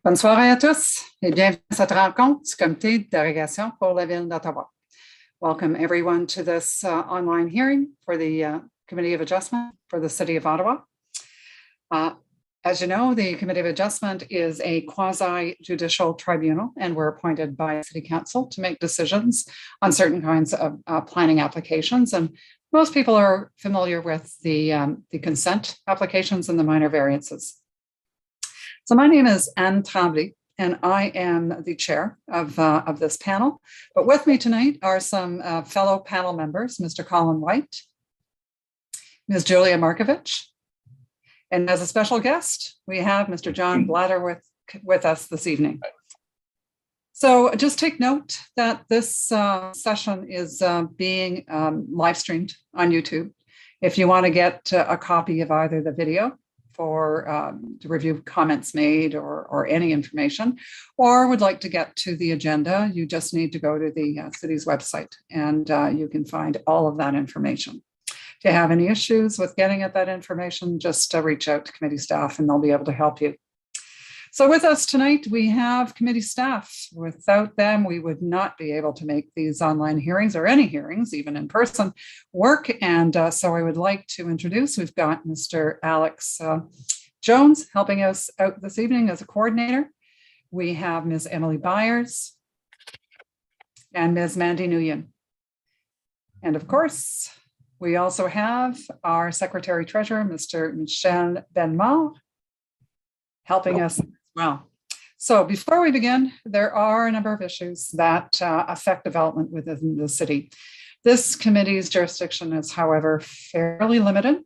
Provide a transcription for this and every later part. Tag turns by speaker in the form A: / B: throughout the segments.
A: Bonne soirée à tous et bienvenue à cette rencontre du comité de dérogation pour la ville d'Ottawa. Welcome everyone to this online hearing for the Committee of Adjustment for the City of Ottawa. As you know, the Committee of Adjustment is a quasi-judicial tribunal, and we're appointed by City Council to make decisions on certain kinds of planning applications. And most people are familiar with the consent applications and the minor variances. So my name is Anne Tremblay, and I am the chair of this panel. But with me tonight are some fellow panel members, Mr. Colin White, Ms. Julia Markovich, and as a special guest, we have Mr. John Blatter with us this evening. So just take note that this session is being live streamed on YouTube. If you want to get a copy of either the video for to review comments made or any information, or would like to get to the agenda, you just need to go to the city's website and you can find all of that information. If you have any issues with getting at that information, just reach out to committee staff and they'll be able to help you. So with us tonight, we have committee staff. Without them, we would not be able to make these online hearings or any hearings, even in person, work. And so I would like to introduce, we've got Mr. Alex Jones helping us out this evening as a coordinator. We have Ms. Emily Byers and Ms. Mandy Nguyen. And of course, we also have our Secretary Treasurer, Mr. Michel Benmar, helping us as well. So before we begin, there are a number of issues that affect development within the city. This committee's jurisdiction is, however, fairly limited.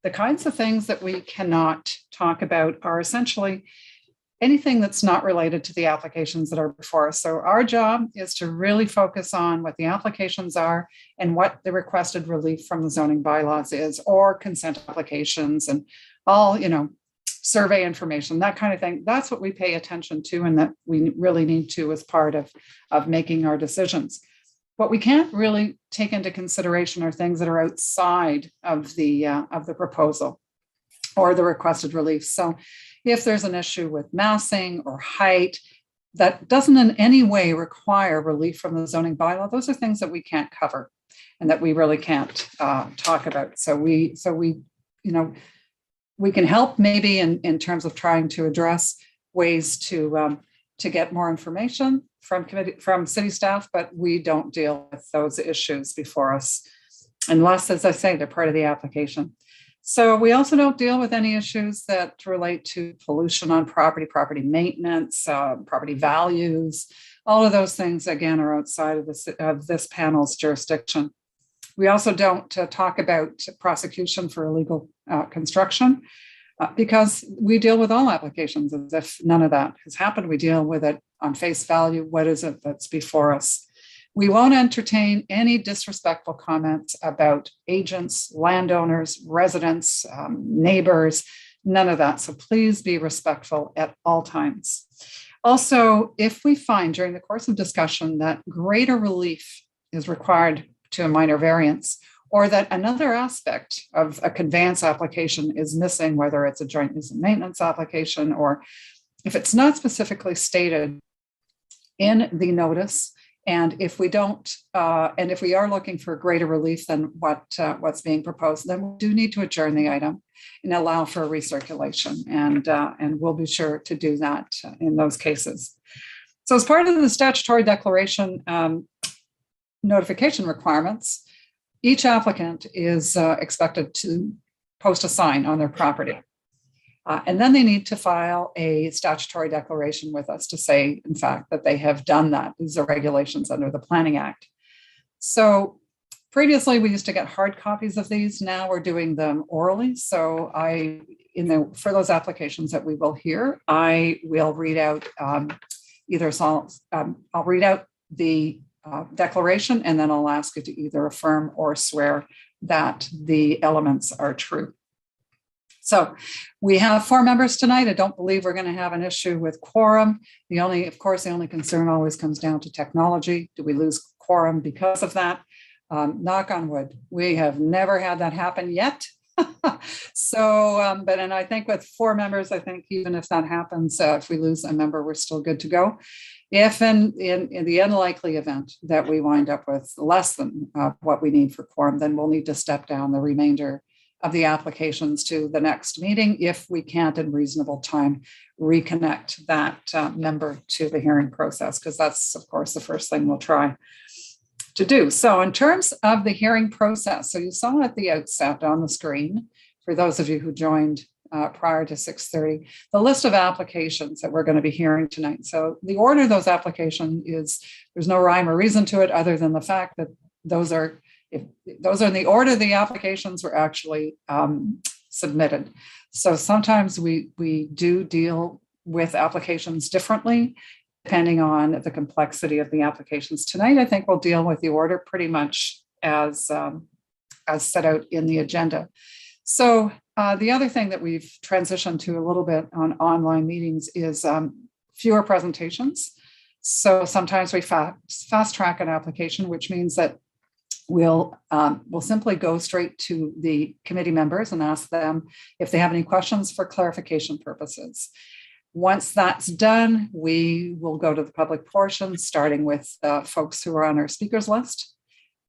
A: The kinds of things that we cannot talk about are essentially anything that's not related to the applications that are before us. So our job is to really focus on what the applications are and what the requested relief from the zoning bylaws is, or consent applications and all, survey information, that kind of thing. That's what we pay attention to and that we really need to as part of making our decisions. What we can't really take into consideration are things that are outside of the proposal or the requested relief. So if there's an issue with massing or height that doesn't in any way require relief from the zoning bylaw, those are things that we can't cover and that we really can't talk about. So we can help maybe in terms of trying to address ways to get more information from city staff, but we don't deal with those issues before us unless, as I say, they're part of the application. So we also don't deal with any issues that relate to pollution on property maintenance, property values. All of those things, again, are outside of this panel's jurisdiction. We also don't talk about prosecution for illegal construction because we deal with all applications as if none of that has happened. We deal with it on face value. What is it that's before us? We won't entertain any disrespectful comments about agents, landowners, residents, neighbors, none of that. So please be respectful at all times. Also, if we find during the course of discussion that greater relief is required to a minor variance, or that another aspect of a conveyance application is missing, whether it's a joint use and maintenance application, or if it's not specifically stated in the notice, and if we don't, and if we are looking for greater relief than what's being proposed, then we do need to adjourn the item and allow for a recirculation, and we'll be sure to do that in those cases. So as part of the statutory declaration notification requirements, each applicant is expected to post a sign on their property. And then they need to file a statutory declaration with us to say, in fact, that they have done that. These are regulations under the Planning Act. So previously, we used to get hard copies of these. Now we're doing them orally. So for those applications that we will hear, I will read out I'll read out the declaration, and then I'll ask you to either affirm or swear that the elements are true. So we have 4 members tonight. I don't believe we're going to have an issue with quorum. The only concern always comes down to technology. Do we lose quorum because of that? Knock on wood. We have never had that happen yet. So, and I think with 4 members, I think even if that happens, if we lose a member, we're still good to go. If in the unlikely event that we wind up with less than what we need for quorum, then we'll need to step down the remainder of the applications to the next meeting if we can't in reasonable time reconnect that member to the hearing process, because that's, of course, the first thing we'll try to do. So in terms of the hearing process, so you saw at the outset on the screen, for those of you who joined prior to 6:30, the list of applications that we're going to be hearing tonight. So the order of those applications is, there's no rhyme or reason to it other than the fact that those are in the order the applications were actually submitted. So sometimes we do deal with applications differently, depending on the complexity of the applications. Tonight, I think we'll deal with the order pretty much as set out in the agenda. So the other thing that we've transitioned to a little bit on online meetings is fewer presentations. So sometimes we fast track an application, which means that we'll simply go straight to the committee members and ask them if they have any questions for clarification purposes. Once that's done, we will go to the public portion, starting with folks who are on our speakers list,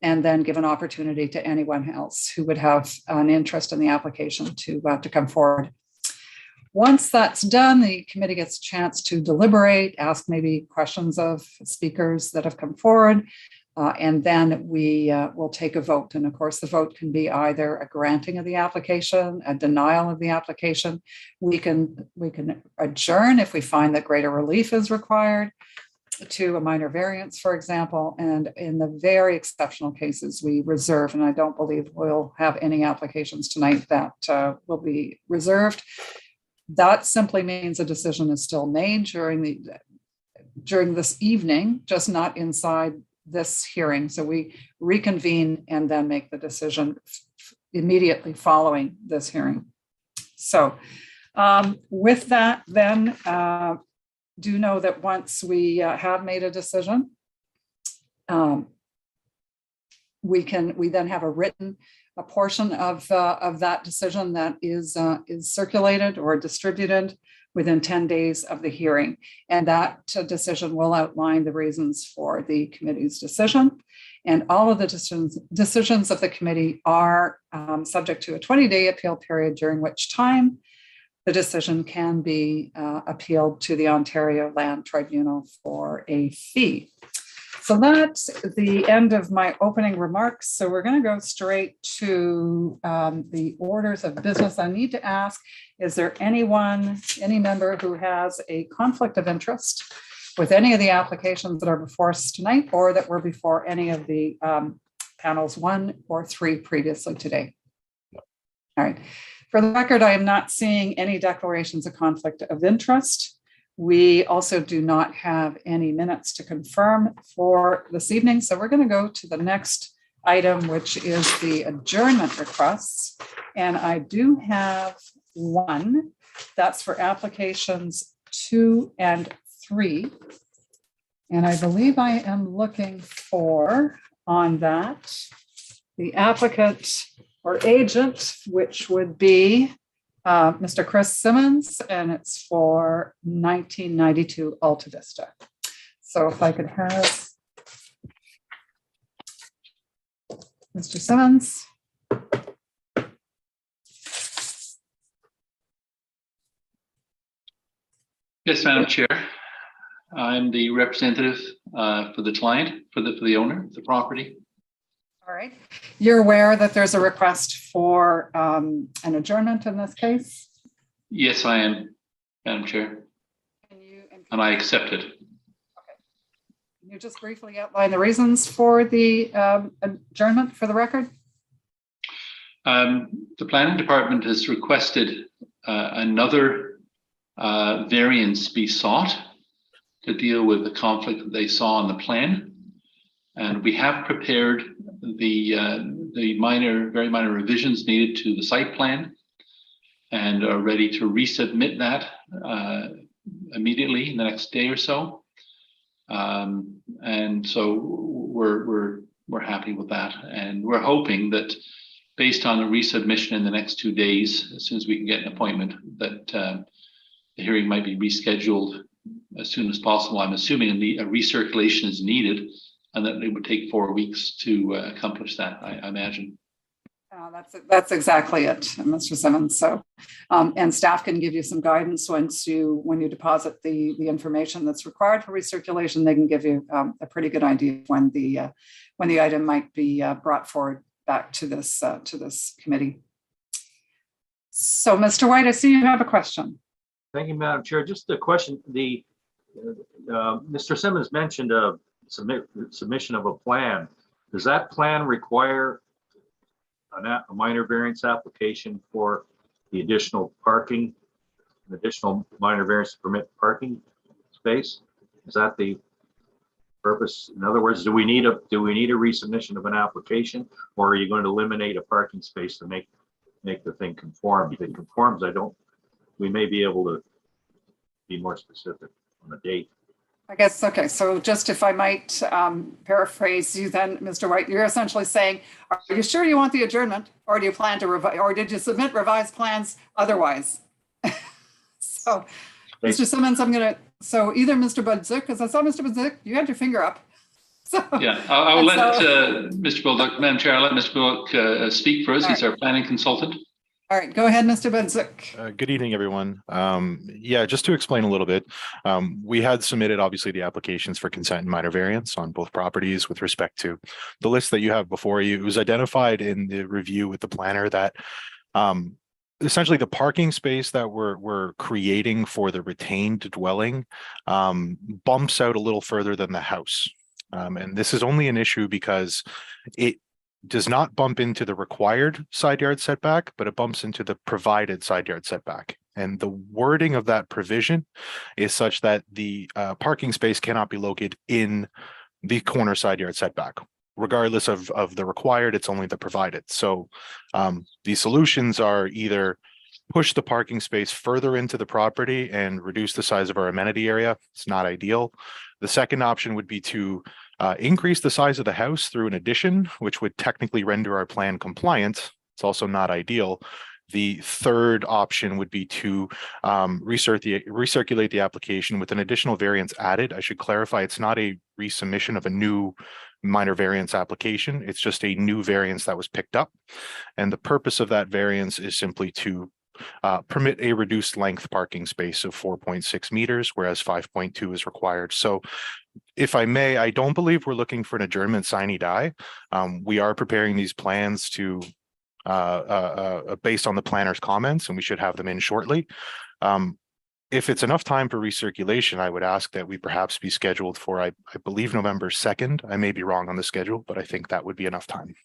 A: and then give an opportunity to anyone else who would have an interest in the application to come forward. Once that's done, the committee gets a chance to deliberate, ask maybe questions of speakers that have come forward, and then we will take a vote. And of course, the vote can be either a granting of the application, a denial of the application. We can adjourn if we find that greater relief is required to a minor variance, for example. And in the very exceptional cases, we reserve, and I don't believe we'll have any applications tonight that will be reserved. That simply means a decision is still made during this evening, just not inside this hearing. So we reconvene and then make the decision immediately following this hearing. So with that, then do know that once we have made a decision, we then have a portion of that decision that is circulated or distributed within 10 days of the hearing. And that decision will outline the reasons for the committee's decision. And all of the decisions of the committee are subject to a 20-day appeal period, during which time the decision can be appealed to the Ontario Land Tribunal for a fee. So that's the end of my opening remarks. So we're going to go straight to the orders of business. I need to ask, is there any member who has a conflict of interest with any of the applications that are before us tonight, or that were before any of the panels 1 or 3 previously today? All right. For the record, I am not seeing any declarations of conflict of interest. We also do not have any minutes to confirm for this evening. So we're going to go to the next item, which is the adjournment requests. And I do have one that's for applications 2 and 3. And I believe I am looking for on that the applicant or agent, which would be Mr. Chris Simmons, and it's for 1992 Alta Vista. So if I could have Mr. Simmons.
B: Yes, Madam Chair. I'm the representative for the client, for the owner of the property.
A: All right. You're aware that there's a request for an adjournment in this case?
B: Yes, I am, Madam Chair. And I accept it.
A: Okay. Can you just briefly outline the reasons for the adjournment for the record?
B: The planning department has requested another variance be sought to deal with the conflict that they saw in the plan. And we have prepared the very minor revisions needed to the site plan, and are ready to resubmit that immediately in the next day or so. And so we're happy with that, and we're hoping that based on a resubmission in the next 2 days, as soon as we can get an appointment, that the hearing might be rescheduled as soon as possible. I'm assuming a recirculation is needed, and that it would take 4 weeks to accomplish that, I imagine.
A: That's exactly it, Mr. Simmons. So, and staff can give you some guidance when you deposit the information that's required for recirculation. They can give you a pretty good idea of when the item might be brought forward back to this committee. So, Mr. White, I see you have a question.
C: Thank you, Madam Chair. Just a question. Mr. Simmons mentioned a submission of a plan. Does that plan require a minor variance application for the additional parking, an additional minor variance to permit parking space? Is that the purpose? In other words, do we need a resubmission of an application, or are you going to eliminate a parking space to make the thing conform? If it conforms, we may be able to be more specific on the date.
A: I guess, okay, so just if I might paraphrase you then, Mr. White, you're essentially saying, are you sure you want the adjournment, or do you plan to revise, or did you submit revised plans otherwise? So, Mr. Simmons, so either Mr. Budzik, because I saw Mr. Budzik, you had your finger up. So,
B: yeah, I will let Mr. Bullock, Madam Chair, I'll let Mr. Bullock speak for us. All He's our planning consultant.
A: All right, go ahead, Mr. Budzik.
D: Good evening, everyone. Yeah, just to explain a little bit, we had submitted obviously the applications for consent and minor variance on both properties with respect to the list that you have before you. It was identified in the review with the planner that essentially the parking space that we're creating for the retained dwelling bumps out a little further than the house. And this is only an issue because it does not bump into the required side yard setback, but it bumps into the provided side yard setback. And the wording of that provision is such that the parking space cannot be located in the corner side yard setback. Regardless of the required, it's only the provided. So the solutions are either push the parking space further into the property and reduce the size of our amenity area. It's not ideal. The second option would be to increase the size of the house through an addition, which would technically render our plan compliant. It's also not ideal. The third option would be to recirculate the application with an additional variance added. I should clarify, it's not a resubmission of a new minor variance application. It's just a new variance that was picked up. And the purpose of that variance is simply to permit a reduced length parking space of 4.6 meters, whereas 5.2 is required. So if I may, I don't believe we're looking for an adjournment sine die. We are preparing these plans to based on the planner's comments, and we should have them in shortly. If it's enough time for recirculation, I would ask that we perhaps be scheduled for, I believe, November 2nd. I may be wrong on the schedule, but I think that would be enough time.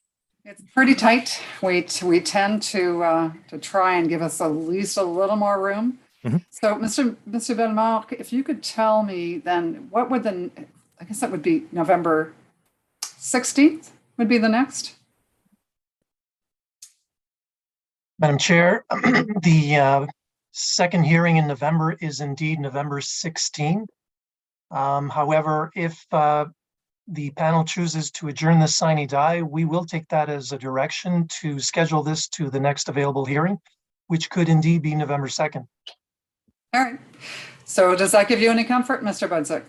A: It's pretty tight. We tend to try and give us at least a little more room. Mm-hmm. So, Mr. Bellemare, if you could tell me then, what would I guess that would be November 16th would be the next?
E: Madam Chair, the second hearing in November is indeed November 16. However, if the panel chooses to adjourn this sine die, we will take that as a direction to schedule this to the next available hearing, which could indeed be November 2nd.
A: All right. So does that give you any comfort, Mr. Budzik?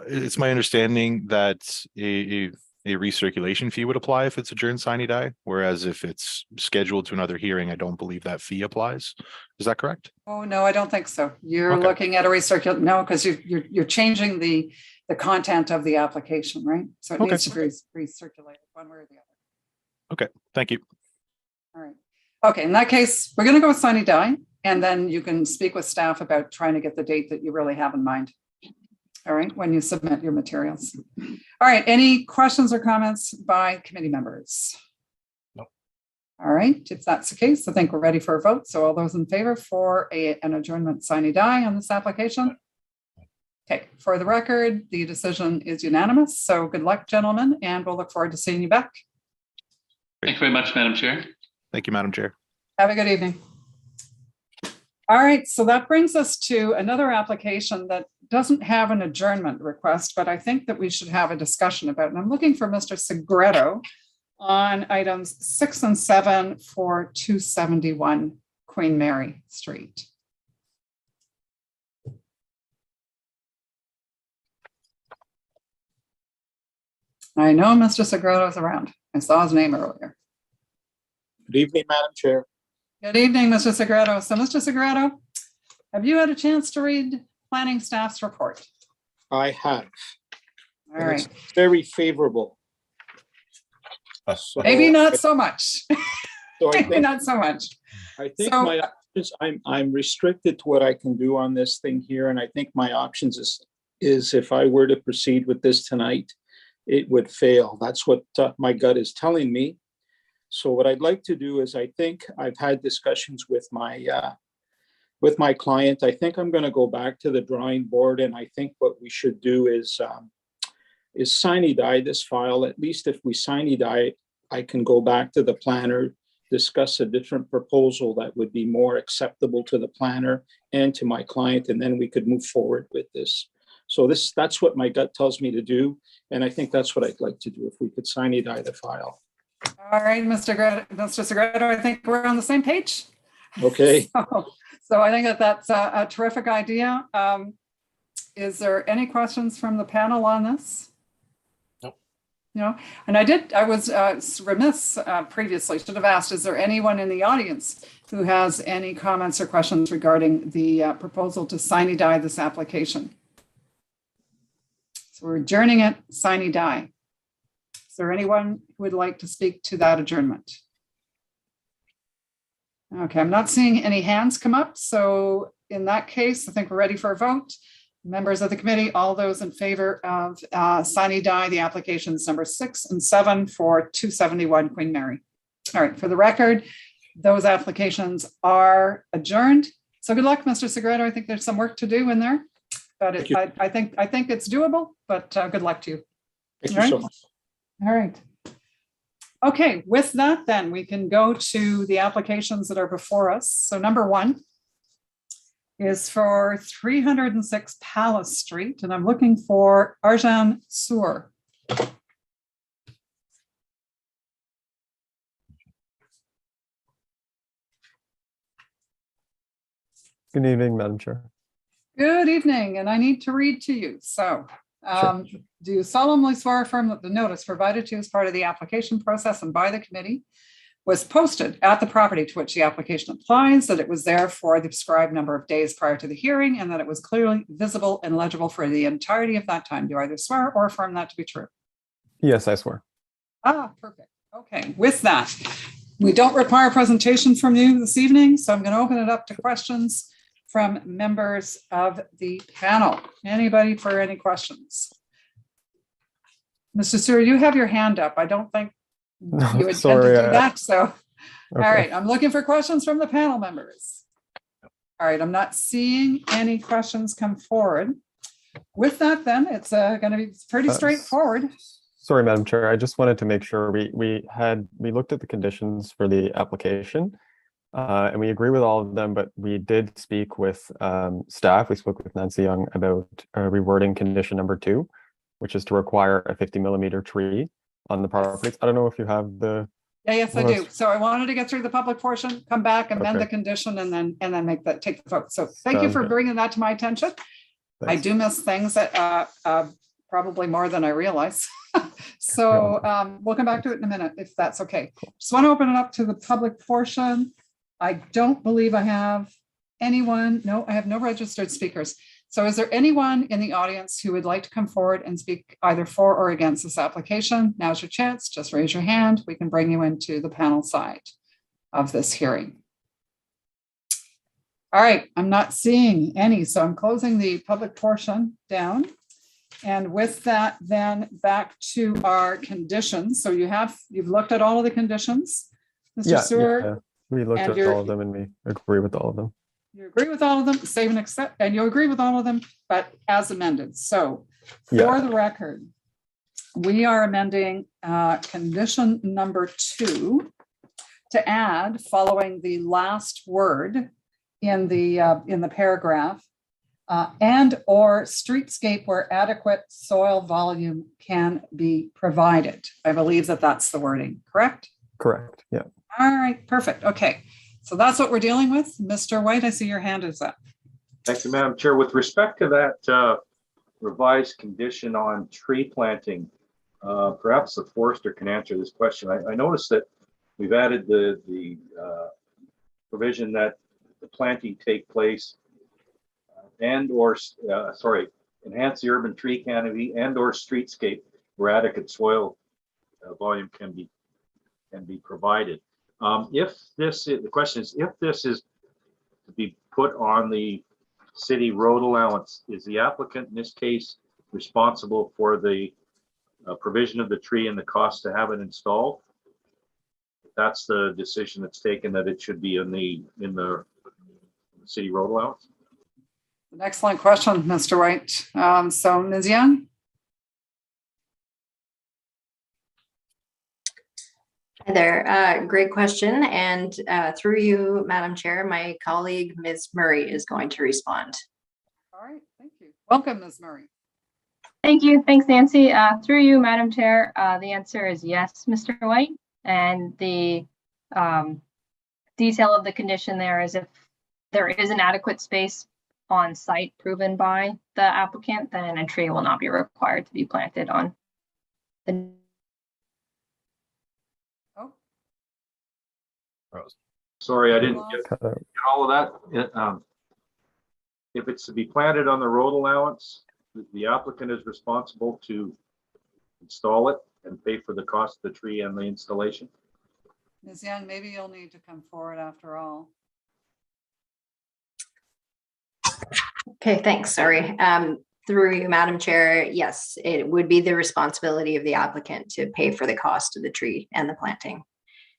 D: It's my understanding that a recirculation fee would apply if it's adjourned sine die, whereas if it's scheduled to another hearing, I don't believe that fee applies. Is that correct?
A: Oh, no, I don't think so. You're looking at a recirculation. No, because you're changing the content of the application, right? So it needs to be recirculated one way or the other.
D: Okay, thank you.
A: All right. Okay, in that case, we're going to go with sine die, and then you can speak with staff about trying to get the date that you really have in mind. All right, when you submit your materials. All right, any questions or comments by committee members?
C: No.
A: All right, if that's the case, I think we're ready for a vote. So all those in favor for an adjournment sine die on this application? Okay, for the record, the decision is unanimous. So good luck, gentlemen, and we'll look forward to seeing you back.
B: Thank you very much, Madam Chair.
D: Thank you, Madam Chair.
A: Have a good evening. All right, so that brings us to another application that doesn't have an adjournment request, but I think that we should have a discussion about. And I'm looking for Mr. Segreto on items 6 and 7 for 271 Queen Mary Street? I know Mr. Segreto is around. I saw his name earlier.
F: Good evening, Madam Chair.
A: Good evening, Mr. Segreto. So, Mr. Segreto, have you had a chance to read planning staff's report?
F: I have.
A: All
F: and
A: right.
F: It's very favorable. So
A: Maybe not so much.
F: So I
A: Maybe
F: think,
A: not so much. So-
F: my options, I'm restricted to what I can do on this thing here. And I think my options is if I were to proceed with this tonight, it would fail. That's what my gut is telling me. So what I'd like to do is, I think I've had discussions with my client. I think I'm going to go back to the drawing board, and I think what we should do is sine die this file. At least if we sine die, I can go back to the planner, discuss a different proposal that would be more acceptable to the planner and to my client, and then we could move forward with this. So that's what my gut tells me to do, and I think that's what I'd like to do if we could sine die the file.
A: All right, Mr. Segreto, I think we're on the same page.
F: Okay.
A: So I think that's a terrific idea. Is there any questions from the panel on this?
D: Nope.
A: No, and I was remiss previously, should have asked, is there anyone in the audience who has any comments or questions regarding the proposal to sine die this application? So we're adjourning it, sine die. Is there anyone who would like to speak to that adjournment? Okay, I'm not seeing any hands come up. So in that case, I think we're ready for a vote. Members of the committee, all those in favor of sine die the applications number 6 and 7 for 271 Queen Mary. All right, for the record, those applications are adjourned. So good luck, Mr. Segreto. I think there's some work to do in there, but I think it's doable, but good luck to you.
F: Thank you so much.
A: All right. Okay, with that, then we can go to the applications that are before us. So number 1 is for 306 Palace Street, and I'm looking for Arjan Sour.
G: Good evening, Madam Chair.
A: Good evening, and I need to read to you. So
G: Sure.
A: do you solemnly swear or affirm that the notice provided to you as part of the application process and by the committee was posted at the property to which the application applies, that it was there for the prescribed number of days prior to the hearing, and that it was clearly visible and legible for the entirety of that time? Do you either swear or affirm that to be true?
G: Yes, I swear.
A: Ah, perfect. Okay, with that, we don't require a presentation from you this evening, so I'm going to open it up to questions from members of the panel. Anybody for any questions? Mr. Sewer, you have your hand up. I don't think you intend to do that. So,
G: Okay.
A: All right, I'm looking for questions from the panel members. All right, I'm not seeing any questions come forward. With that, then, it's going to be pretty straightforward.
G: Sorry, Madam Chair. I just wanted to make sure we looked at the conditions for the application. And we agree with all of them, but we did speak with staff. We spoke with Nancy Young about rewording condition number 2, which is to require a 50mm tree on the properties. I don't know if you have the.
A: Yes, I do. So I wanted to get through the public portion, come back, amend the condition, and then take the vote. So thank you for bringing that to my attention. Thanks. I do miss things that probably more than I realize. So we'll come back to it in a minute, if that's okay. Just want to open it up to the public portion. I don't believe I have anyone. No, I have no registered speakers. So is there anyone in the audience who would like to come forward and speak either for or against this application? Now's your chance. Just raise your hand. We can bring you into the panel side of this hearing. All right, I'm not seeing any, so I'm closing the public portion down. And with that, then back to our conditions. So you've looked at all of the conditions, Mr. Sewer.
G: Yeah. We looked at all of them and we agree with all of them.
A: You agree with all of them, save and accept, and you agree with all of them, but as amended. So for the record, we are amending condition number 2 to add, following the last word in the paragraph, and or streetscape where adequate soil volume can be provided. I believe that that's the wording, correct?
G: Correct. Yeah.
A: All right, perfect. Okay, so that's what we're dealing with. Mr. White, I see your hand is up.
C: Thank you, Madam Chair. With respect to that revised condition on tree planting, perhaps the forester can answer this question. I noticed that we've added the provision that the planting take place and or enhance the urban tree canopy and or streetscape where adequate soil volume can be provided. The question is, if this is to be put on the city road allowance, is the applicant in this case responsible for the provision of the tree and the cost to have it installed? That's the decision that's taken, that it should be in the city road allowance.
A: An excellent question, Mr. White. So Ms. Young?
H: Hi there. Great question. And through you, Madam Chair, my colleague, Ms. Murray, is going to respond.
A: All right, thank you. Welcome, Ms. Murray.
I: Thank you. Thanks, Nancy. Through you, Madam Chair, the answer is yes, Mr. White. And the detail of the condition there is if there is an adequate space on site proven by the applicant, then a tree will not be required to be planted on the.
C: Sorry, I didn't get all of that. If it's to be planted on the road allowance, the applicant is responsible to install it and pay for the cost of the tree and the installation.
A: Ms. Young, maybe you'll need to come forward after all.
H: Okay, thanks. Sorry. Through you, Madam Chair, yes, it would be the responsibility of the applicant to pay for the cost of the tree and the planting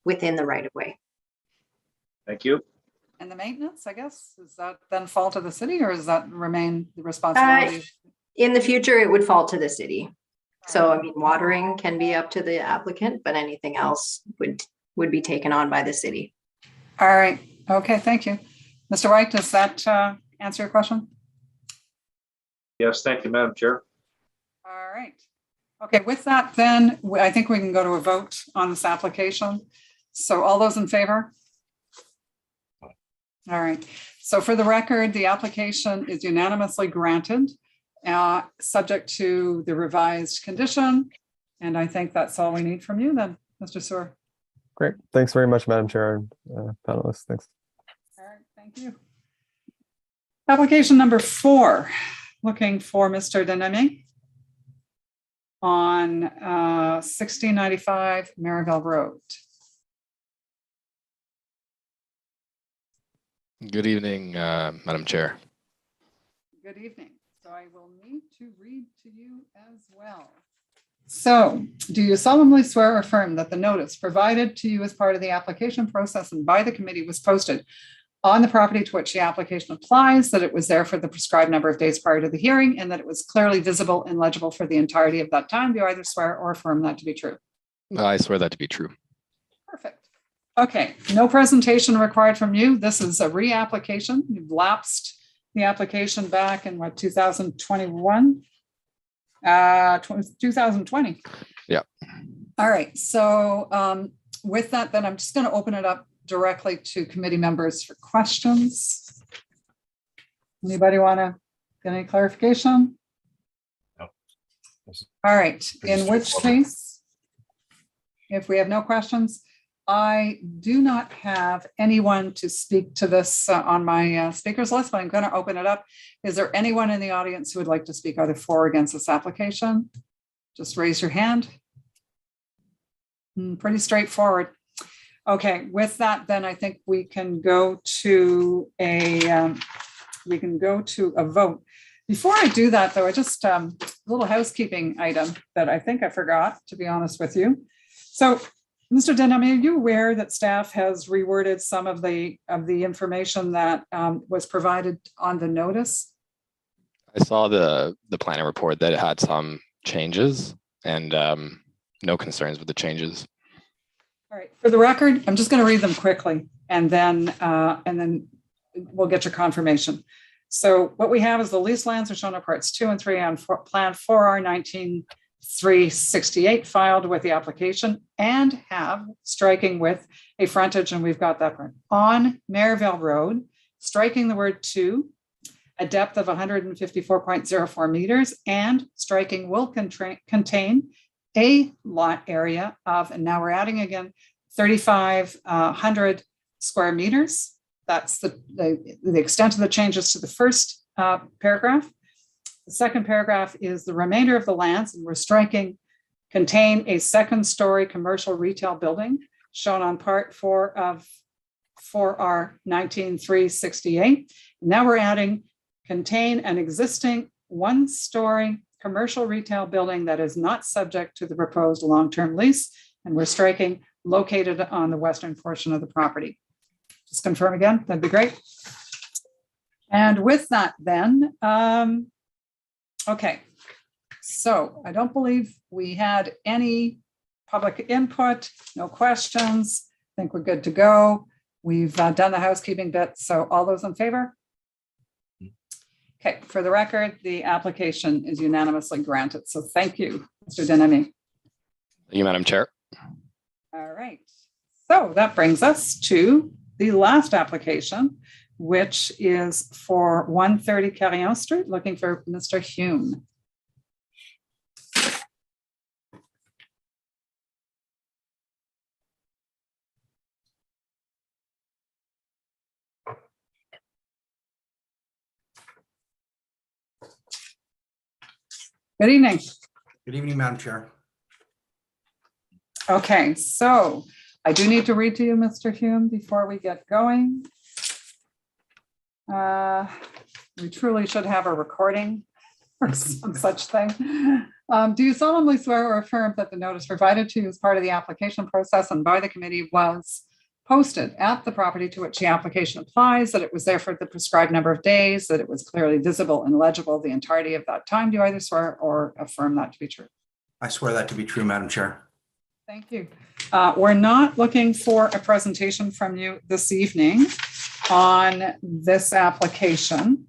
H: within the right of way.
C: Thank you.
A: And the maintenance, I guess, is that then fall to the city, or does that remain the responsibility?
H: In the future, it would fall to the city. So, I mean, watering can be up to the applicant, but anything else would be taken on by the city.
A: All right. Okay, thank you. Mr. White, does that answer your question?
C: Yes, thank you, Madam Chair.
A: All right. Okay, with that, then I think we can go to a vote on this application. So all those in favor? All right. So for the record, the application is unanimously granted, subject to the revised condition. And I think that's all we need from you then, Mr. Sewer.
G: Great. Thanks very much, Madam Chair and panelists. Thanks.
A: All right. Thank you. Application number 4, looking for Mr. Denemy on 1695 Maryville Road.
J: Good evening, Madam Chair.
A: Good evening. So I will need to read to you as well. So, do you solemnly swear or affirm that the notice provided to you as part of the application process and by the committee was posted on the property to which the application applies, that it was there for the prescribed number of days prior to the hearing, and that it was clearly visible and legible for the entirety of that time? Do you either swear or affirm that to be true?
J: I swear that to be true.
A: Perfect. Okay, no presentation required from you. This is a reapplication. You've lapsed the application back in what, 2021? 2020.
J: Yeah.
A: All right. So with that, then I'm just going to open it up directly to committee members for questions. Anybody want to get any clarification?
C: No.
A: All right. In which case, if we have no questions, I do not have anyone to speak to this on my speakers list, but I'm going to open it up. Is there anyone in the audience who would like to speak either for or against this application? Just raise your hand. Pretty straightforward. Okay, with that, then I think we can go to a vote. Before I do that, though, I just a little housekeeping item that I think I forgot, to be honest with you. So, Mr. Denham, are you aware that staff has reworded some of the information that was provided on the notice?
J: I saw the planning report that it had some changes and no concerns with the changes.
A: All right, for the record, I'm just going to read them quickly and then we'll get your confirmation. So what we have is the leased lands are shown on parts 2 and 3 on Plan 4R 19-368 filed with the application and have striking with a frontage, and we've got that part on Maryville Road, striking the word "to," a depth of 154.04 meters, and striking will contain a lot area of, and now we're adding again, 3,500 square meters. That's the extent of the changes to the first paragraph. The second paragraph is the remainder of the lands, and we're striking contain a second-story commercial retail building shown on part 4 of 4R 19-368. Now we're adding contain an existing one-story commercial retail building that is not subject to the proposed long-term lease, and we're striking located on the western portion of the property. Just confirm again, that'd be great. And with that then, okay, so I don't believe we had any public input, no questions. I think we're good to go. We've done the housekeeping bit, so all those in favor? Okay, for the record, the application is unanimously granted. So thank you, Mr. Denemy.
J: Thank you, Madam Chair.
A: All right. So that brings us to the last application, which is for 130 Carillon Street, looking for Mr. Hume. Good evening.
K: Good evening, Madam Chair.
A: Okay, so I do need to read to you, Mr. Hume, before we get going. We truly should have a recording or some such thing. Do you solemnly swear or affirm that the notice provided to you as part of the application process and by the committee was posted at the property to which the application applies, that it was there for the prescribed number of days, that it was clearly visible and legible the entirety of that time? Do you either swear or affirm that to be true?
K: I swear that to be true, Madam Chair.
A: Thank you. We're not looking for a presentation from you this evening on this application.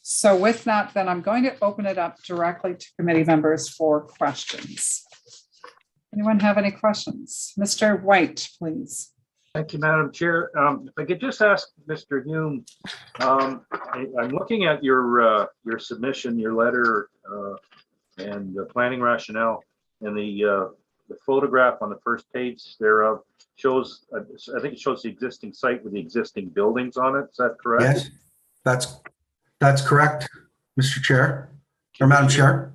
A: So with that, then I'm going to open it up directly to committee members for questions. Anyone have any questions? Mr. White, please.
C: Thank you, Madam Chair. If I could just ask Mr. Hume, I'm looking at your submission, your letter, and the planning rationale, and the photograph on the first page thereof shows, I think it shows the existing site with the existing buildings on it. Is that correct?
K: Yes, that's correct, Mr. Chair, or Madam Chair.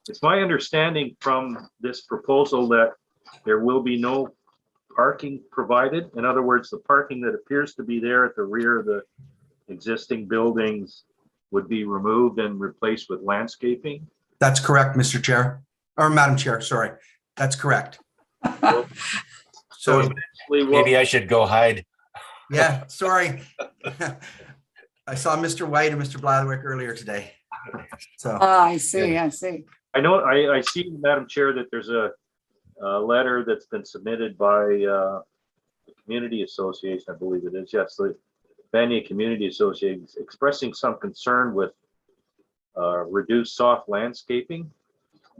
C: It's my understanding from this proposal that there will be no parking provided. In other words, the parking that appears to be there at the rear of the existing buildings would be removed and replaced with landscaping.
K: That's correct, Mr. Chair, or Madam Chair, sorry. That's correct. So
L: maybe I should go hide.
K: Yeah, sorry. I saw Mr. White and Mr. Blatherwick earlier today. So
A: I see, I see.
C: I know, I see, Madam Chair, that there's a letter that's been submitted by the Community Association, I believe it is. Yes, the Banya Community Association, expressing some concern with reduced soft landscaping.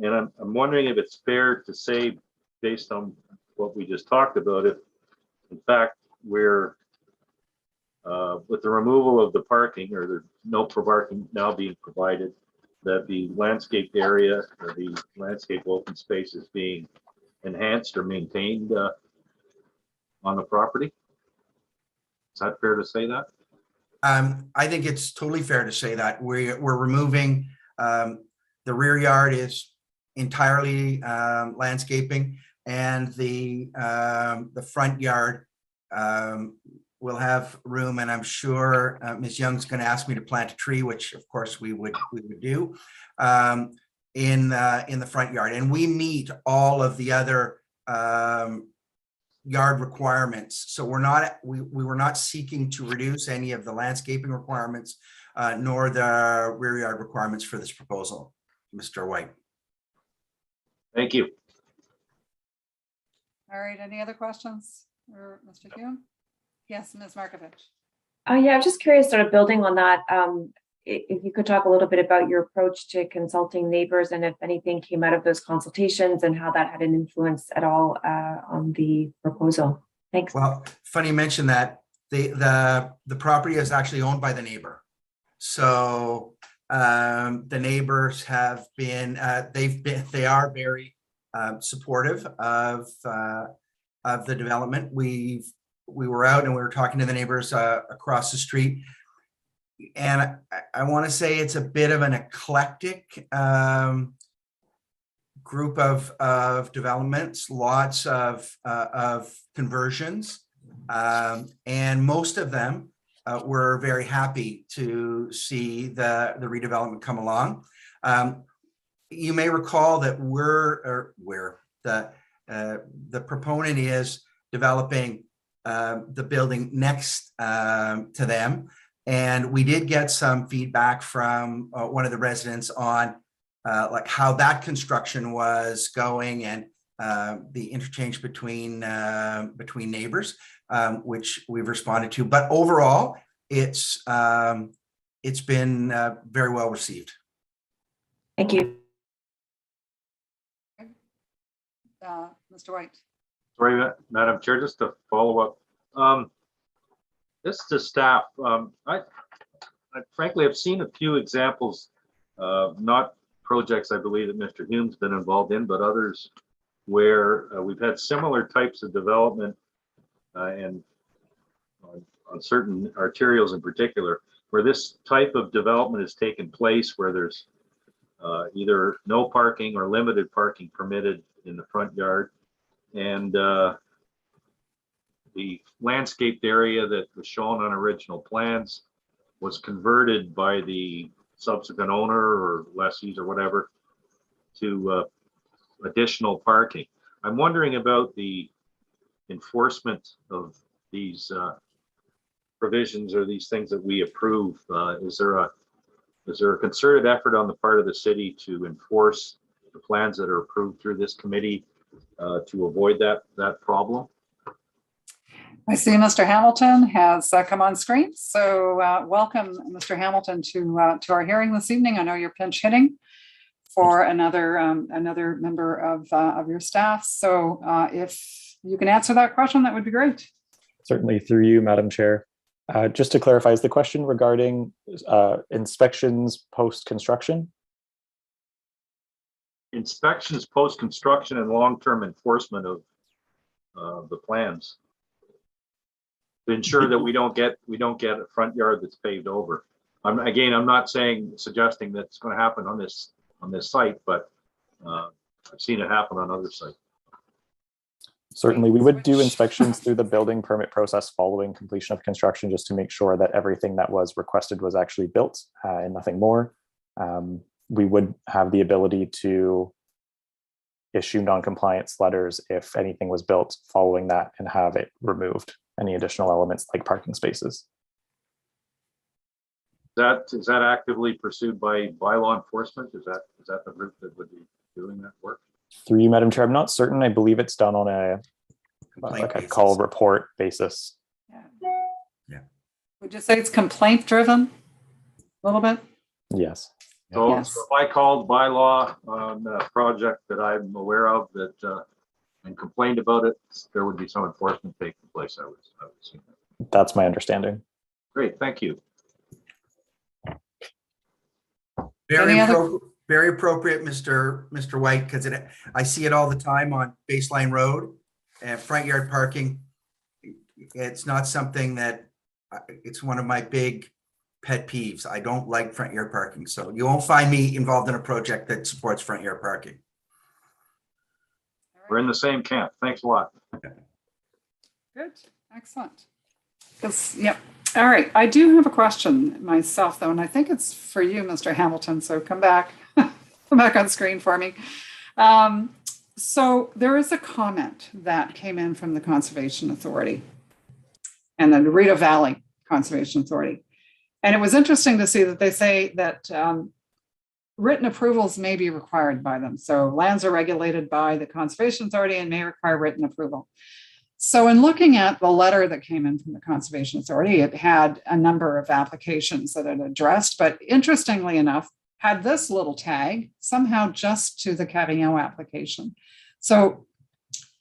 C: And I'm wondering if it's fair to say, based on what we just talked about, if in fact we're with the removal of the parking, or the no parking now being provided, that the landscape area or the landscape open space is being enhanced or maintained on the property. Is that fair to say that?
K: I think it's totally fair to say that we're removing the rear yard is entirely landscaping, and the front yard will have room, and I'm sure Ms. Young's going to ask me to plant a tree, which of course we would do in the front yard, and we meet all of the other yard requirements. So we were not seeking to reduce any of the landscaping requirements nor the rear yard requirements for this proposal, Mr. White.
C: Thank you.
A: All right, any other questions for Mr. Hume? Yes, Ms. Markovich.
M: Yeah, I'm just curious, sort of building on that. if you could talk a little bit about your approach to consulting neighbors and if anything came out of those consultations and how that had an influence at all on the proposal. Thanks.
K: Well, funny you mention that. The property is actually owned by the neighbor. So the neighbors have been, they are very supportive of the development. We were out and we were talking to the neighbors across the street. And I want to say it's a bit of an eclectic group of developments, lots of conversions, and most of them were very happy to see the redevelopment come along. You may recall that the proponent is developing the building next to them. And we did get some feedback from one of the residents on like how that construction was going and the interchange between neighbors, which we've responded to. But overall, it's been very well received.
M: Thank you.
A: Mr. White.
C: Sorry, Madam Chair, just to follow up. This to staff. I frankly have seen a few examples, not projects I believe that Mr. Hume's been involved in, but others where we've had similar types of development and on certain arterials in particular, where this type of development has taken place, where there's either no parking or limited parking permitted in the front yard. And the landscaped area that was shown on original plans was converted by the subsequent owner or lessees or whatever to additional parking. I'm wondering about the enforcement of these provisions or these things that we approve. Is there a concerted effort on the part of the city to enforce the plans that are approved through this committee to avoid that problem?
A: I see Mr. Hamilton has come on screen. So welcome, Mr. Hamilton, to our hearing this evening. I know you're pinch hitting for another member of your staff. So if you can answer that question, that would be great.
N: Certainly, through you, Madam Chair. Just to clarify, is the question regarding inspections post-construction?
C: Inspections post-construction and long-term enforcement of the plans to ensure that we don't get a front yard that's paved over. I'm not suggesting that's going to happen on this site, but I've seen it happen on other sites.
N: Certainly, we would do inspections through the building permit process following completion of construction, just to make sure that everything that was requested was actually built and nothing more. We would have the ability to issue non-compliance letters if anything was built following that and have it removed, any additional elements like parking spaces.
C: Is that actively pursued by law enforcement? Is that the group that would be doing that work?
N: Through you, Madam Chair, I'm not certain. I believe it's done on a call report basis.
K: Yeah.
A: Would you say it's complaint driven a little bit?
N: Yes.
C: So
A: Yes.
C: if I called by law on a project that I'm aware of and complained about it, there would be some enforcement taking place. I would assume that.
N: That's my understanding.
C: Great, thank you.
K: Very appropriate, Mr. White, because I see it all the time on Baseline Road and front yard parking. It's not something that it's one of my big pet peeves. I don't like front yard parking, so you won't find me involved in a project that supports front yard parking.
C: We're in the same camp. Thanks a lot.
A: Good, excellent. Yep. All right, I do have a question myself though, and I think it's for you, Mr. Hamilton. So come back on screen for me. So there is a comment that came in from the Conservation Authority and the Dorito Valley Conservation Authority. And it was interesting to see that they say that written approvals may be required by them. So lands are regulated by the Conservation Authority and may require written approval. So in looking at the letter that came in from the Conservation Authority, it had a number of applications that it addressed, but interestingly enough, had this little tag somehow just to the Carillon application. So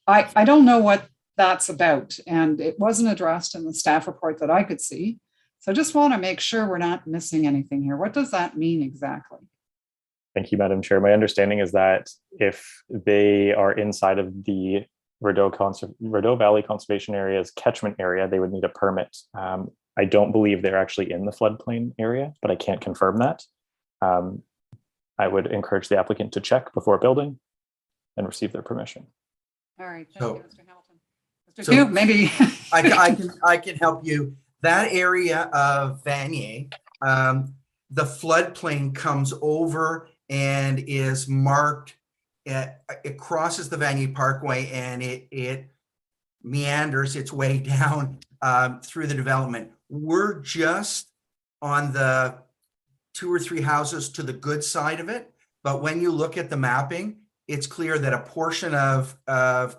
A: I don't know what that's about, and it wasn't addressed in the staff report that I could see. So I just want to make sure we're not missing anything here. What does that mean exactly?
N: Thank you, Madam Chair. My understanding is that if they are inside of the Rideau Valley Conservation Area's catchment area, they would need a permit. I don't believe they're actually in the floodplain area, but I can't confirm that. I would encourage the applicant to check before building and receive their permission.
A: All right, thank
K: So-
A: you, Mr. Hamilton. Mr.
K: so-
A: Hugh, maybe.
K: I can help you. That area of Vanier, the floodplain comes over and is marked. It crosses the Vanier Parkway and it meanders its way down through the development. We're just on the 2 or 3 houses to the good side of it, but when you look at the mapping, it's clear that a portion of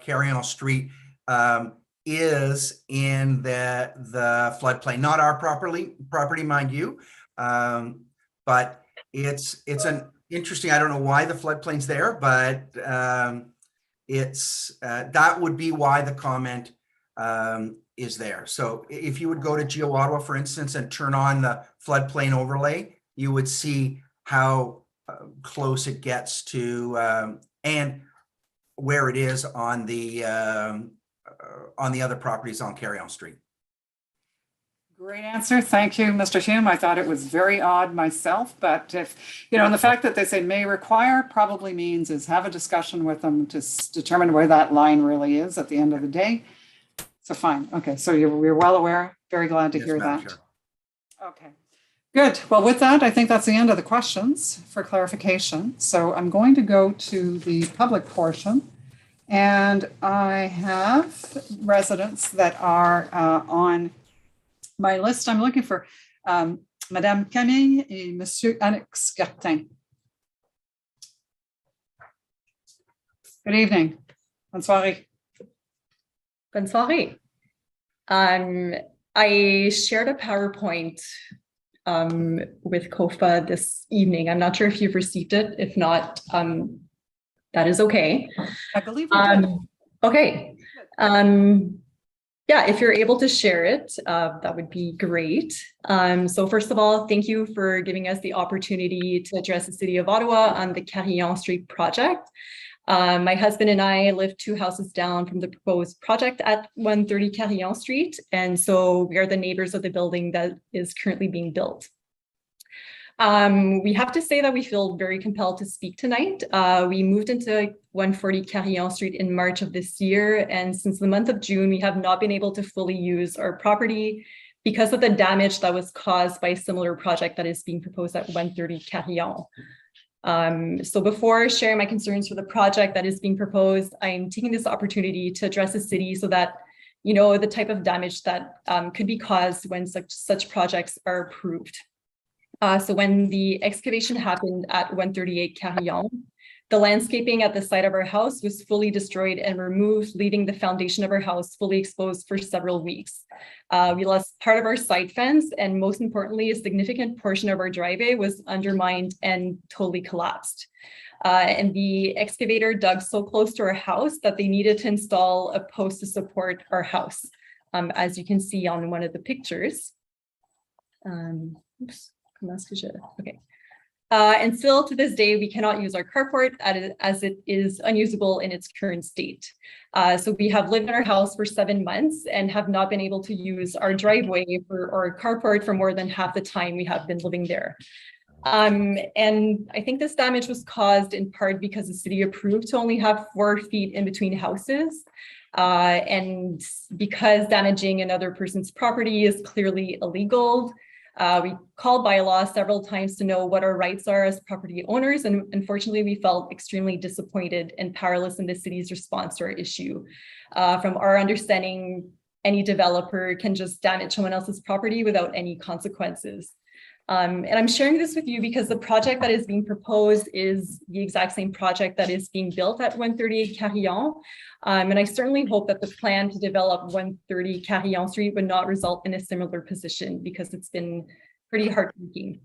K: Carillon Street is in the floodplain, not our property, mind you, but it's an interesting. I don't know why the floodplain's there, but it's that would be why the comment is there. So if you would go to Geo Ottawa, for instance, and turn on the floodplain overlay, you would see how close it gets to and where it is on the other properties on Carillon Street.
A: Great answer. Thank you, Mr. Hume. I thought it was very odd myself, but if, and the fact that they say may require probably means is have a discussion with them to determine where that line really is at the end of the day. So fine. Okay. So you're well aware. Very glad to hear
K: Madam
A: that.
K: Chair.
A: Okay. Good. Well, with that, I think that's the end of the questions for clarification. So I'm going to go to the public portion. And I have residents that are on my list. I'm looking for Madame Camille et Monsieur Alex Gartin. Good evening. Bonne soirée.
O: Bonne soirée. I shared a PowerPoint with COFA this evening. I'm not sure if you've received it. If not, that is okay.
A: I believe we did.
O: Okay. Yeah, if you're able to share it, that would be great. So first of all, thank you for giving us the opportunity to address the City of Ottawa on the Carillon Street project. My husband and I live 2 houses down from the proposed project at 130 Carillon Street. And so we are the neighbors of the building that is currently being built. We have to say that we feel very compelled to speak tonight. We moved into 140 Carillon Street in March of this year. And since the month of June, we have not been able to fully use our property because of the damage that was caused by a similar project that is being proposed at 130 Carillon. So before sharing my concerns for the project that is being proposed, I'm taking this opportunity to address the city so that the type of damage that could be caused when such projects are approved. So when the excavation happened at 138 Carillon, the landscaping at the site of our house was fully destroyed and removed, leaving the foundation of our house fully exposed for several weeks. We lost part of our side fence, and most importantly, a significant portion of our driveway was undermined and totally collapsed. And the excavator dug so close to our house that they needed to install a post to support our house, as you can see on one of the pictures. Oops. Okay. And still to this day, we cannot use our carport as it is unusable in its current state. So we have lived in our house for 7 months and have not been able to use our driveway or carport for more than half the time we have been living there. And I think this damage was caused in part because the city approved to only have 4 feet in between houses. And because damaging another person's property is clearly illegal, we called bylaw several times to know what our rights are as property owners, and unfortunately we felt extremely disappointed and powerless in the city's response to our issue. From our understanding, any developer can just damage someone else's property without any consequences. And I'm sharing this with you because the project that is being proposed is the exact same project that is being built at 138 Carillon. And I certainly hope that the plan to develop 130 Carillon Street would not result in a similar position, because it's been pretty heartbreaking.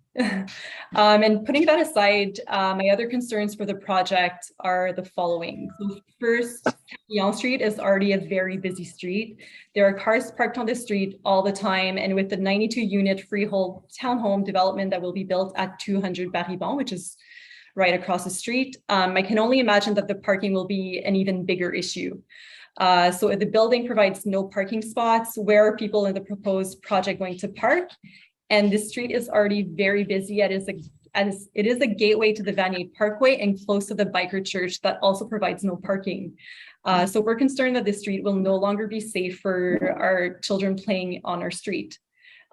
O: And putting that aside, my other concerns for the project are the following. So first, Carillon Street is already a very busy street. There are cars parked on the street all the time, and with the 92-unit freehold townhome development that will be built at 200 Baribon, which is right across the street, I can only imagine that the parking will be an even bigger issue. So if the building provides no parking spots, where are people in the proposed project going to park? And the street is already very busy. It is a gateway to the Vanier Parkway and close to the biker church that also provides no parking. So we're concerned that the street will no longer be safe for our children playing on our street.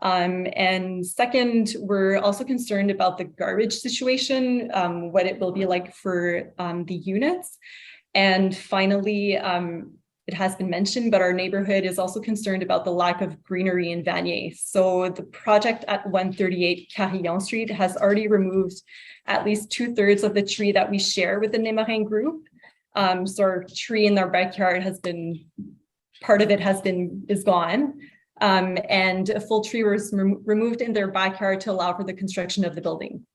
O: And second, we're also concerned about the garbage situation, what it will be like for the units. And finally, it has been mentioned, but our neighborhood is also concerned about the lack of greenery in Vanier. So the project at 138 Carillon Street has already removed at least 2/3 of the tree that we share with the Desmarins group. So our tree in our backyard has been, part of it is gone. And a full tree was removed in their backyard to allow for the construction of the building.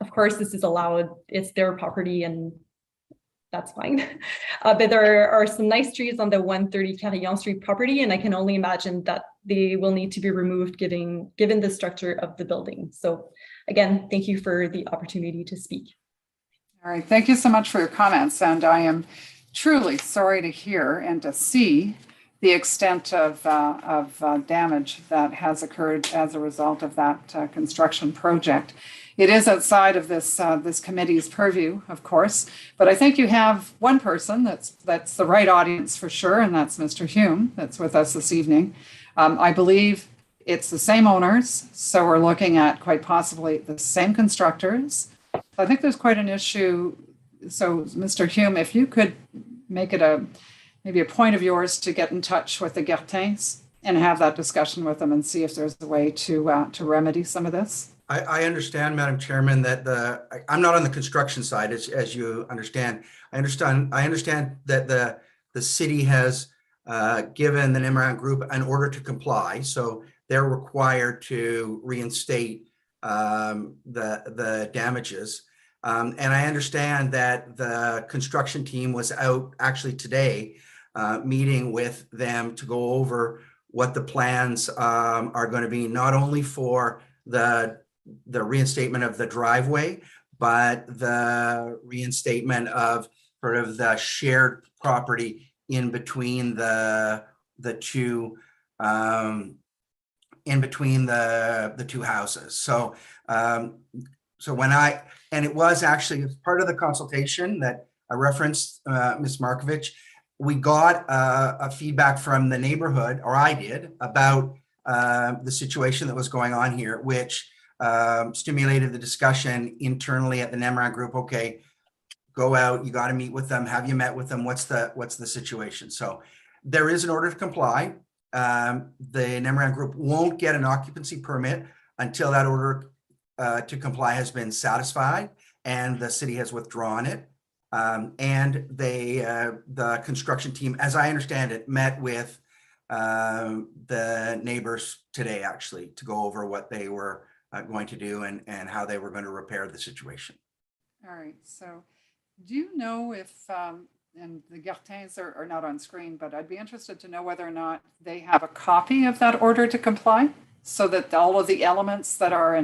O: Of course, this is allowed, it's their property and that's fine. But there are some nice trees on the 130 Carillon Street property, and I can only imagine that they will need to be removed given the structure of the building. So again, thank you for the opportunity to speak.
A: All right, thank you so much for your comments. And I am truly sorry to hear and to see the extent of damage that has occurred as a result of that construction project. It is outside of this committee's purview, of course, but I think you have one person that's the right audience for sure, and that's Mr. Hume that's with us this evening. I believe it's the same owners, so we're looking at quite possibly the same constructors. I think there's quite an issue. So, Mr. Hume, if you could make it maybe a point of yours to get in touch with the Gertins and have that discussion with them and see if there's a way to remedy some of this.
K: I understand, Madam Chairman, that I'm not on the construction side, as you understand. I understand that the city has given the Desmarins Group an order to comply, so they're required to reinstate the damages. And I understand that the construction team was out actually today meeting with them to go over what the plans are going to be, not only for the reinstatement of the driveway, but the reinstatement of sort of the shared property in between the two houses. So and it was actually part of the consultation that I referenced, Ms. Markovich, we got a feedback from the neighborhood, or I did, about the situation that was going on here, which stimulated the discussion internally at the Desmarins Group. Okay, go out, you got to meet with them. Have you met with them? What's the situation? So there is an order to comply. The Desmarins Group won't get an occupancy permit until that order to comply has been satisfied and the city has withdrawn it. And the construction team, as I understand it, met with the neighbors today, actually, to go over what they were going to do and how they were going to repair the situation.
A: All right. So do you know if, and the Gertins are not on screen, but I'd be interested to know whether or not they have a copy of that order to comply, so that all of the elements that are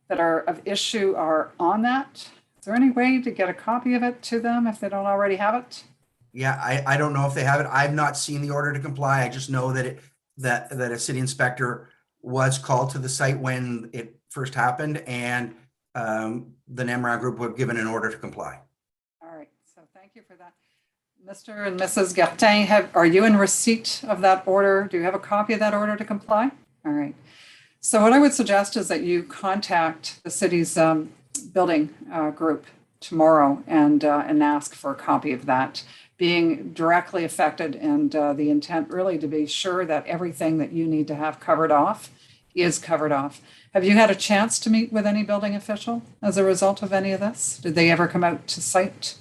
A: that are of issue are on that? Is there any way to get a copy of it to them if they don't already have it?
K: Yeah, I don't know if they have it. I've not seen the order to comply. I just know that that a city inspector was called to the site when it first happened, and the Desmarins Group were given an order to comply.
A: All right, so thank you for that. Mr. and Mrs. Gertin, are you in receipt of that order? Do you have a copy of that order to comply? All right. So what I would suggest is that you contact the city's building group tomorrow and ask for a copy of that, being directly affected, and the intent really to be sure that everything that you need to have covered off is covered off. Have you had a chance to meet with any building official as a result of any of this? Did they ever come out to site?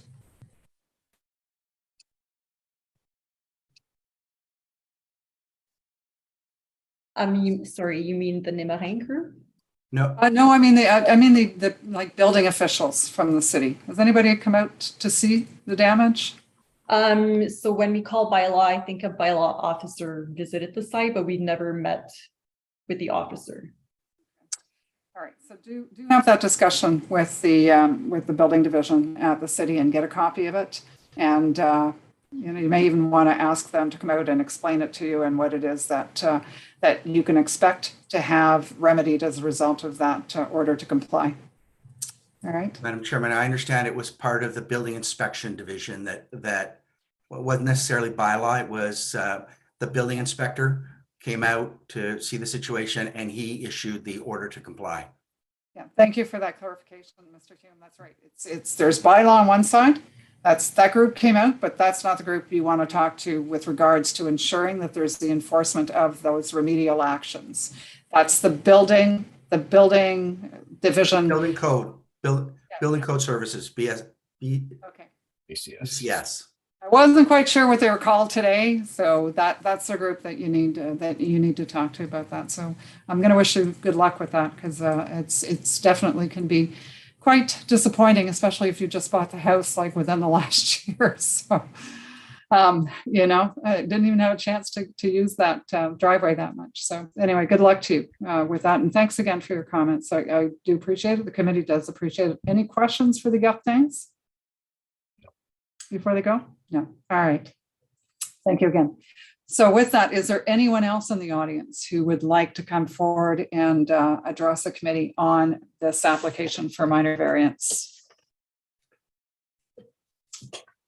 O: Sorry, you mean the Nemarin crew?
K: No,
A: No, I mean the like building officials from the city. Has anybody come out to see the damage?
O: So when we call bylaw, I think a bylaw officer visited the site, but we never met with the officer.
A: All right, so do have that discussion with the building division at the city and get a copy of it. And you know, you may even want to ask them to come out and explain it to you and what it is that that you can expect to have remedied as a result of that order to comply. All right.
K: Madam Chairman, I understand it was part of the building inspection division that wasn't necessarily bylaw. It was the building inspector came out to see the situation and he issued the order to comply.
A: Yeah, thank you for that clarification, Mr. Hume. That's right. It's there's bylaw on one side. That group came out, but that's not the group you want to talk to with regards to ensuring that there's the enforcement of those remedial actions. That's the building division.
K: Building code, building code services,
A: Okay.
K: BCS.
A: I wasn't quite sure what they were called today, so that's the group that you need to talk to about that. So I'm going to wish you good luck with that, because it's definitely can be quite disappointing, especially if you just bought the house like within the last year. So you know, I didn't even have a chance to use that driveway that much. So anyway, good luck to you with that, and thanks again for your comments. I do appreciate it. The committee does appreciate it. Any questions for the Guptings before they go? No. All right. Thank you again. So with that, is there anyone else in the audience who would like to come forward and address the committee on this application for minor variance?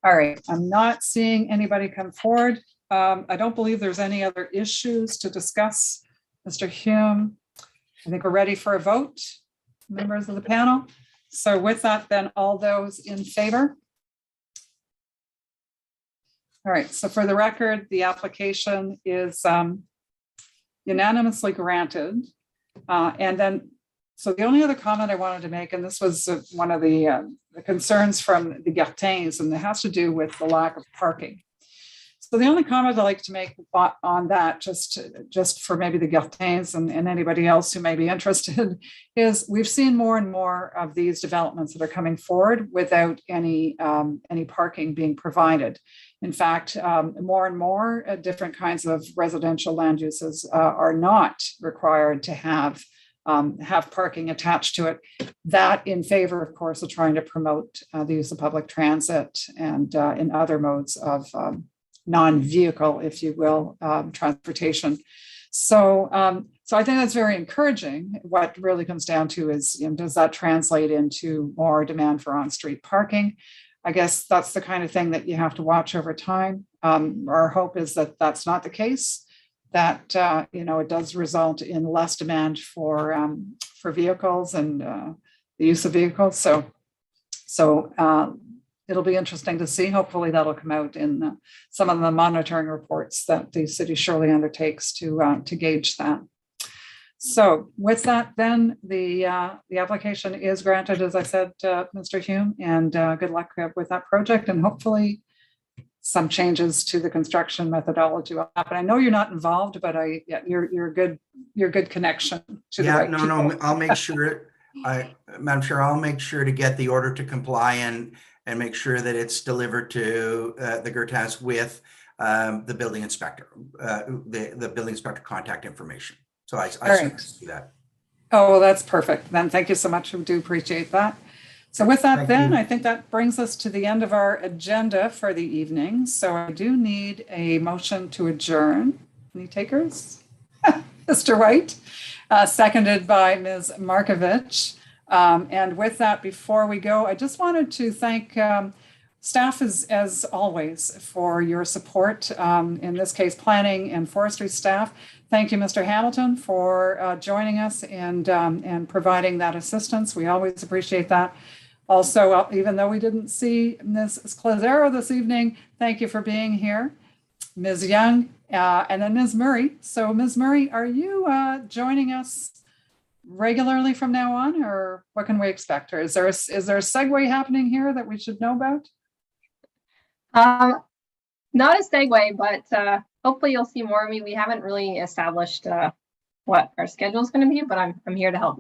A: All right. I'm not seeing anybody come forward. I don't believe there's any other issues to discuss. Mr. Hume, I think we're ready for a vote, members of the panel. So with that, then all those in favor? All right, so for the record, the application is unanimously granted. And then, so the only other comment I wanted to make, and this was one of the concerns from the Gartins, and it has to do with the lack of parking. So the only comment I'd like to make on that, just for maybe the Gartins and anybody else who may be interested, is we've seen more and more of these developments that are coming forward without any parking being provided. In fact, more and more different kinds of residential land uses are not required to have parking attached to it. That in favor, of course, of trying to promote the use of public transit and in other modes of non-vehicle, if you will, transportation. So I think that's very encouraging. What really comes down to is, you know, does that translate into more demand for on-street parking? I guess that's the kind of thing that you have to watch over time. Our hope is that that's not the case, that you know, it does result in less demand for vehicles and the use of vehicles. So it'll be interesting to see. Hopefully that'll come out in some of the monitoring reports that the city surely undertakes to gauge that. So with that, then the application is granted, as I said, Mr. Hume, and good luck with that project. And hopefully some changes to the construction methodology will happen. I know you're not involved, but you're a good connection to the right people.
K: No, I'll make sure. Madam Chair, I'll make sure to get the order to comply and make sure that it's delivered to the Gurtas with the building inspector, the building inspector contact information. So I see that.
A: Oh, well, that's perfect. Then thank you so much. We do appreciate that. So with that, I think that brings us to the end of our agenda for the evening. So I do need a motion to adjourn. Any takers? Mr. White, seconded by Ms. Markovich. And with that, before we go, I just wanted to thank staff as always for your support, in this case, planning and forestry staff. Thank you, Mr. Hamilton, for joining us and providing that assistance. We always appreciate that. Also, even though we didn't see Ms. Clazero this evening, thank you for being here. Ms. Young, and then Ms. Murray. So Ms. Murray, are you joining us regularly from now on, or what can we expect? Or is there a segue happening here that we should know about?
I: Not a segue, but hopefully you'll see more of me. We haven't really established what our schedule is going to be, but I'm here to help